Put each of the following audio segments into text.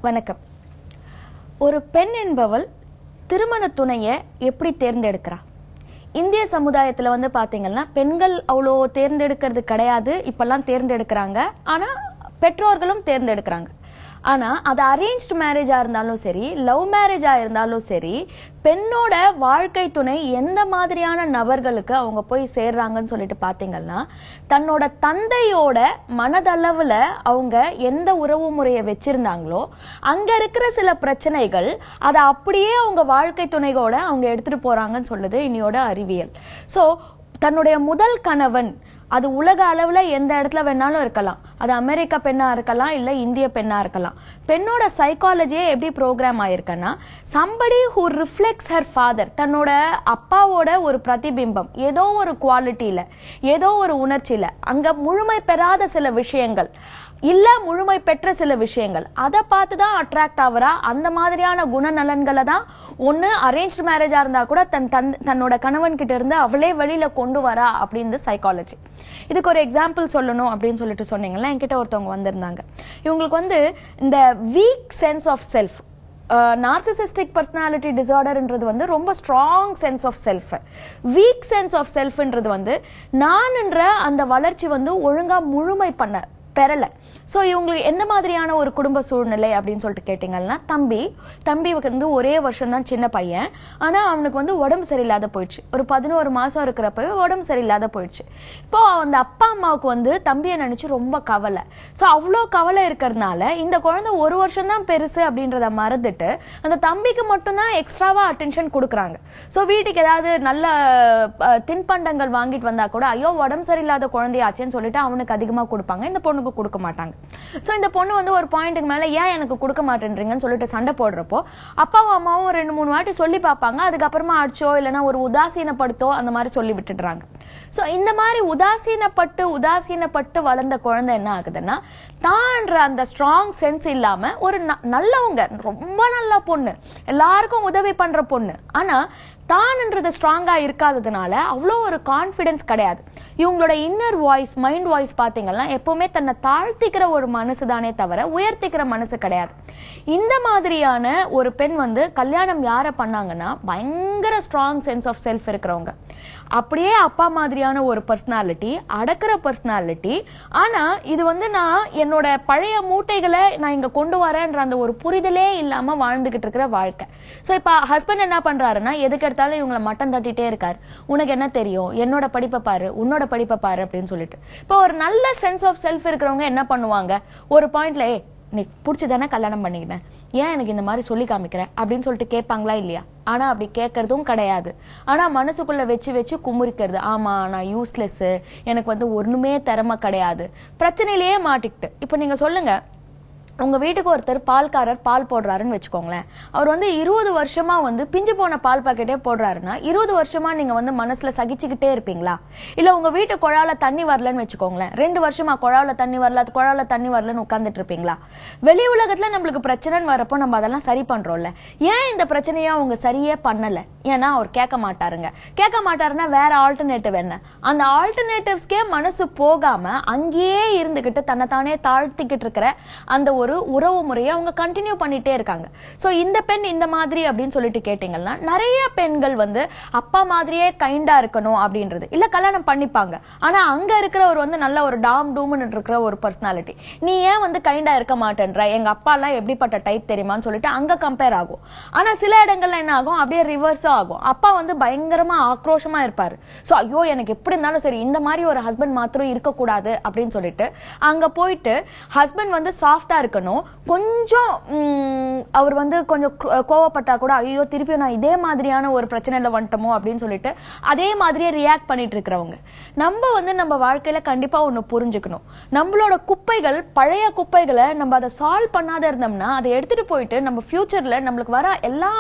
வணக்கம். ஒரு பெண் என்பவள் திருமண துணையை எப்படி தேர்ந்தெடுக்கிறா? இந்திய சமுதாயத்துல வந்து பாத்தீங்கன்னா பெண்கள் அவ்வளோ தேர்ந்தெடுக்கிறது கிடையாது. இப்பெல்லாம் தேர்ந்தெடுக்கிறாங்க. ஆனா பெற்றோர்களும் தேர்ந்தெடுக்கிறாங்க. ஆனா அது அரேஞ்ச்டு மேரேஜா இருந்தாலும் சரி, லவ் மேரேஜா இருந்தாலும் சரி, பெண்ணோட வாழ்க்கை துணை எந்த மாதிரியான நபர்களுக்கு அவங்க போய் சேர்றாங்கன்னு சொல்லிட்டு பாத்தீங்கன்னா, தன்னோட தந்தையோட மனதளவுல அவங்க எந்த உறவு முறையை வச்சிருந்தாங்களோ அங்க இருக்கிற சில பிரச்சனைகள் அதை அப்படியே அவங்க வாழ்க்கை துணையோட அவங்க எடுத்துட்டு போறாங்கன்னு சொல்லுது இன்னையோட அறிவியல். சோ தன்னுடைய முதல் கணவன் அது உலக அளவுல எந்த இடத்துல வேணாலும் இருக்கலாம். அது அமெரிக்க பெண்ணா இருக்கலாம், இல்ல இந்திய பெண்ணா இருக்கலாம். பெண்ணோட சைக்காலஜியே எப்படி program ஆயிருக்கன்னா, somebody who reflects her father, தன்னோட அப்பாவோட ஒரு பிரதிபிம்பம், ஏதோ ஒரு குவாலிட்டியில, ஏதோ ஒரு உணர்ச்சியில, அங்க முழுமை பெறாத சில விஷயங்கள் இல்ல முழுமை பெற்ற சில விஷயங்கள், அதை பார்த்துதான் அட்ராக்ட் ஆகுறா. அந்த மாதிரியான குணநலன்களை தான் ஒண்ணு அரேஞ்ச்டு மேரேஜா இருந்தா கூட தன்னோட கணவன் கிட்ட இருந்து அவளே வெளியில கொண்டு வரா அப்படின்னு சைக்காலஜி. இதுக்கு ஒரு எக்ஸாம்பிள் சொல்லணும் அப்படின்னு சொல்லிட்டு சொன்னீங்கன்னா, என்கிட்ட ஒருத்தவங்க வந்திருந்தாங்க. இவங்களுக்கு வந்து இந்த weak sense of self, narcissistic personality டிசார்டர்ன்றது வந்து ரொம்ப strong sense of self. Weak sense of செல்ஃப்ன்றது வந்து நான்ன்ற அந்த வளர்ச்சி வந்து ஒழுங்கா முழுமை பெறல. சோ இவங்களுக்கு எந்த மாதிரியான ஒரு குடும்ப சூழ்நிலை அப்படின்னு சொல்லிட்டு கேட்டீங்கன்னா, தம்பி வந்து ஒரே வருஷம் தான் சின்ன பையன். ஆனா அவனுக்கு வந்து உடம்பு சரியில்லாத போயிடுச்சு. ஒரு 11 மாசம் இருக்கிறப்பவே உடம்பு சரியில்லாத போயிடுச்சு. இப்போ அந்த அப்பா அம்மாவுக்கு வந்து தம்பியை நினைச்சு ரொம்ப கவலை. சோ அவ்வளோ கவலை இருக்கிறதுனால இந்த குழந்தை ஒரு வருஷம் தான் பெருசு அப்படின்றத மறந்துட்டு அந்த தம்பிக்கு மட்டும்தான் எக்ஸ்ட்ராவா அட்டென்ஷன் கொடுக்குறாங்க. சோ வீட்டுக்கு ஏதாவது நல்ல தின்பண்டங்கள் வாங்கிட்டு வந்தா கூட ஐயோ உடம்பு சரியில்லாத குழந்தையாச்சேன்னு சொல்லிட்டு அவனுக்கு அதிகமா கொடுப்பாங்க, இந்த பொண்ணுக்கு கொடுக்க மாட்டாங்க. சோ இந்த பொண்ணு வந்து ஒரு பாயிண்ட்டுக்கு மேல ஏன் எனக்கு கொடுக்க மாட்டேன்றீங்கன்னு சொல்லிட்டு சண்டை போடுறப்போ அப்பாவும் அம்மாவும் 2-3 வாட்டி சொல்லி பார்ப்பாங்க. அதுக்கப்புறமா அடிச்சோ இல்லைன்னா ஒரு உதாசீனப்படுத்தோ அந்த மாதிரி சொல்லி விட்டுடுறாங்க. சோ இந்த மாதிரி உதாசீனப்பட்டு வளர்ந்த குழந்தை என்ன ஆகுதுன்னா, தான்ற அந்த ஸ்ட்ராங் சென்ஸ் இல்லாம ஒரு நல்லவங்க, ரொம்ப நல்ல பொண்ணு, எல்லாருக்கும் உதவி பண்ற பொண்ணு, ஆனா தான்ன்றது ஸ்ட்ராங்கா இருக்காததுனால அவ்வளோ ஒரு கான்பிடன்ஸ் கிடையாது. இவங்களோட இன்னர் வாய்ஸ், மைண்ட் வாய்ஸ் பாத்தீங்கன்னா எப்பவுமே தன்னை தாழ்த்திக்கிற ஒரு மனசு தானே தவிர உயர்த்திக்கிற மனசு கிடையாது. இந்த மாதிரியான ஒரு பெண் வந்து கல்யாணம் யார பண்ணாங்கன்னா பயங்கர ஸ்ட்ராங் சென்ஸ் ஆஃப் செல்ஃப் இருக்கிறவங்க. அப்படியே அப்பா மாதிரியான ஒரு பர்சனாலிட்டி, அடக்கிற பர்சனாலிட்டி. ஆனா இது வந்து நான் என்னோட பழைய மூட்டைகளை நான் இங்க கொண்டு வரேன்ற அந்த ஒரு புரிதலே இல்லாம வாழ்ந்துகிட்டு இருக்கிற வாழ்க்கை. சோ இப்ப ஹஸ்பண்ட் என்ன பண்றாருன்னா, எதுக்கு எடுத்தாலும் இவங்களை மட்டம் தட்டிட்டே இருக்காரு. உனக்கு என்ன தெரியும், என்னோட படிப்பை பாரு, உன்னோட படிப்பை பாரு அப்படின்னு சொல்லிட்டு. இப்போ ஒரு நல்ல சென்ஸ் ஆஃப் செல்ஃப் இருக்கிறவங்க என்ன பண்ணுவாங்க, ஒரு பாயிண்ட்ல நீ புடிச்சுதானே கல்யாணம் பண்ணிக்கிட்டேன், ஏன் எனக்கு இந்த மாதிரி சொல்லி காமிக்கிற அப்படின்னு சொல்லிட்டு கேட்பாங்களா இல்லையா? ஆனா அப்படி கேட்கறதும் கிடையாது. ஆனா மனசுக்குள்ள வச்சு குமுறிக்கிறது, ஆமா நான் யூஸ்லெஸ், எனக்கு வந்து ஒண்ணுமே திறமை கிடையாது, பிரச்சனையிலேயே மாட்டிக்கிட்டு. இப்ப நீங்க சொல்லுங்க, உங்க வீட்டுக்கு ஒருத்தர் பால்காரர் பால் போடுறாருன்னு வச்சுக்கோங்களேன். அவர் வந்து 20 வருஷமா வந்து பிஞ்சு போன பால் பாக்கெட்டே போடுறாருன்னா 20 வருஷமா நீங்க வந்து மனசுல சகிச்சுக்கிட்டே இருப்பீங்களா? இல்ல உங்க வீட்டு குழால தண்ணி வரலன்னு வச்சுக்கோங்களேன், 2 வருஷமா குழால தண்ணி வரலன்னு உட்கார்ந்துட்டு இருப்பீங்களா? வெளி உலகத்துல நம்மளுக்கு பிரச்சனைன்னு வரப்போ நம்ம அதெல்லாம் சரி பண்றோம்ல. ஏன் இந்த பிரச்சனையா அவங்க சரியே பண்ணல? ஏன்னா அவர் கேட்க மாட்டாருன்னா வேற ஆல்டர்னேட்டிவ் என்ன? அந்த ஆல்டர்னேட்டிவ்ஸ்க்கே மனசு போகாம அங்கேயே இருந்துகிட்டு தன்னைத்தானே தாழ்த்திக்கிட்டு இருக்கிற அந்த ஒரு உறவு முறையை அவங்க கண்டினியூ பண்ணிட்டே இருக்காங்க. சோ இந்த பெண் இந்த மாதிரி அப்படின்னு சொல்லிட்டு கேட்டீங்கன்னா, நிறைய பெண்கள் வந்து அப்பா மாதிரியே கைண்டா இருக்கணும் அப்படின்றது இல்ல, கல்யாணம் பண்ணிப்பாங்க. ஆனா அங்க இருக்கிறவர் வந்து நல்ல ஒரு டாம் டூம்னு இருக்கிற ஒரு பர்சனாலிட்டி. நீ ஏன் வந்து கைண்டா இருக்க மாட்டேன்ற, எங்க அப்பா எல்லாம் எப்படிப்பட்ட டைப் தெரியுமான்னு சொல்லிட்டு அங்க கம்பேர் ஆகும். ஆனா சில இடங்கள்ல என்ன ஆகும், அப்படியே ரிவர்ஸா ஆகும். அப்பா வந்து பயங்கரமா ஆக்ரோஷமா இருப்பாரு. சோ ஐயோ எனக்கு எப்படி இருந்தாலும் சரி இந்த மாதிரி ஒரு ஹஸ்பண்ட் மாத்திரம் இருக்கக்கூடாது அப்படின்னு சொல்லிட்டு அங்க போயிட்டு ஹஸ்பண்ட் வந்து சாஃப்டா இருக்கணும், கொஞ்சம் அவர் வந்து கொஞ்சம் கோவப்பட்டா கூட ஐயோ திருப்பி நான் இதே மாதிரியான ஒரு பிரச்சனையில வந்துட்டோமோ அப்படின்னு சொல்லிட்டு அதே மாதிரியே ரியாக்ட் பண்ணிட்டு இருக்கிறவங்க. நம்ம வந்து நம்ம வாழ்க்கையில கண்டிப்பா ஒண்ணு புரிஞ்சுக்கணும், நம்மளோட குப்பைகள், பழைய குப்பைகளை நம்ம அதை சால்வ் பண்ணாத இருந்தோம்னா அதை எடுத்துட்டு போயிட்டு நம்ம ஃபியூச்சர்ல நம்மளுக்கு வர எல்லா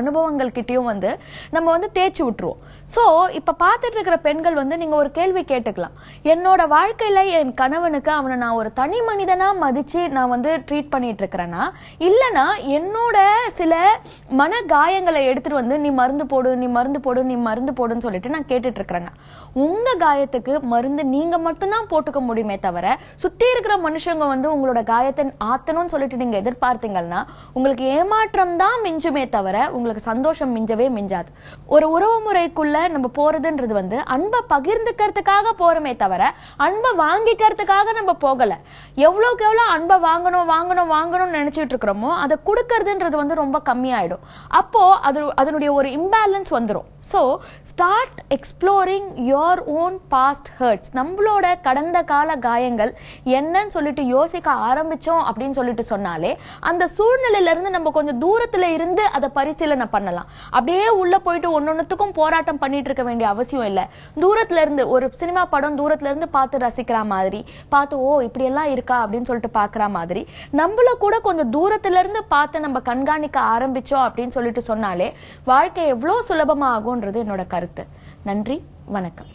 அனுபவங்கள் கிட்டயும் வந்து நம்ம வந்து தேய்ச்சி விட்டுருவோம். சோ இப்ப பாத்துட்டு இருக்கிற பெண்கள் வந்து நீங்க ஒரு கேள்வி கேட்டுக்கலாம், என்னோட வாழ்க்கையில என் கணவனுக்கு அவனை நான் ஒரு தனி மனிதனா மதிச்சு நான் வந்து ட்ரீட் பண்ணிட்டு இருக்கிறேன்னா, இல்லனா என்னோட சில மன காயங்களை எடுத்துட்டு வந்து நீ மருந்து போடு, நீ மருந்து போடு, நீ மருந்து போடுன்னு சொல்லிட்டு நான் கேட்டுட்டு இருக்கிறேன்னா, உங்க காயத்துக்கு மருந்து நீங்க மட்டும்தான் போட்டுக்க முடியுமே தவிர, சுத்தி இருக்கிற மனுஷங்க வந்து உங்களோட காயத்தை ஆத்தணும்னு சொல்லிட்டு நீங்க எதிர்பார்த்தீங்கன்னா உங்களுக்கு ஏமாற்றம் தான் மிஞ்சுமே தவிர உங்களுக்கு சந்தோஷம் மிஞ்சவே மிஞ்சாது. ஒரு உறவு முறைக்குள்ள நம்ம போறதுன்றது வந்து அன்பை பகிர்ந்துக்கிறதுக்காக போறமே தவிர அன்பை வாங்கிக்கிறதுக்காக நம்ம போகல. எவ்வளவுக்கு எவ்வளவு அன்பை வாங்கணும் வாங்கணும் வாங்கணும்னு நினைச்சிட்டு இருக்கிறோமோ அதை கொடுக்கறதுன்றது வந்து ரொம்ப கம்மியாயிடும். அப்போ அதனுடைய ஒரு இம்பேலன்ஸ் வந்துடும். So start exploring your own past hurts. நம்மளோட கடந்த கால காயங்கள் என்னன்னு சொல்லிட்டு யோசிக்க ஆரம்பிச்சோம் அப்படின்னு சொல்லிட்டு சொன்னாலே அந்த சூழ்நிலையில இருந்து நம்ம கொஞ்சம் தூரத்துல இருந்து அதை பரிசீலனை பண்ணலாம். அப்படியே உள்ள போயிட்டு ஒன்னொன்னுத்துக்கும் போராட்டம் பண்ணிட்டு இருக்க வேண்டிய அவசியம் இல்லை. தூரத்துல இருந்து ஒரு சினிமா படம் தூரத்துல இருந்து பார்த்து ரசிக்கிற மாதிரி பார்த்து, ஓ இப்படி எல்லாம் இருக்கா அப்படின்னு சொல்லிட்டு பாக்குற மாதிரி நம்மள கூட கொஞ்சம் தூரத்துல இருந்து பார்த்து நம்ம கண்காணிக்க ஆரம்பிச்சோம் அப்படின்னு சொல்லிட்டு சொன்னாலே வாழ்க்கை எவ்வளவு சுலபமா ஆகும்ன்றது என்னோட கருத்து. நன்றி, வணக்கம்.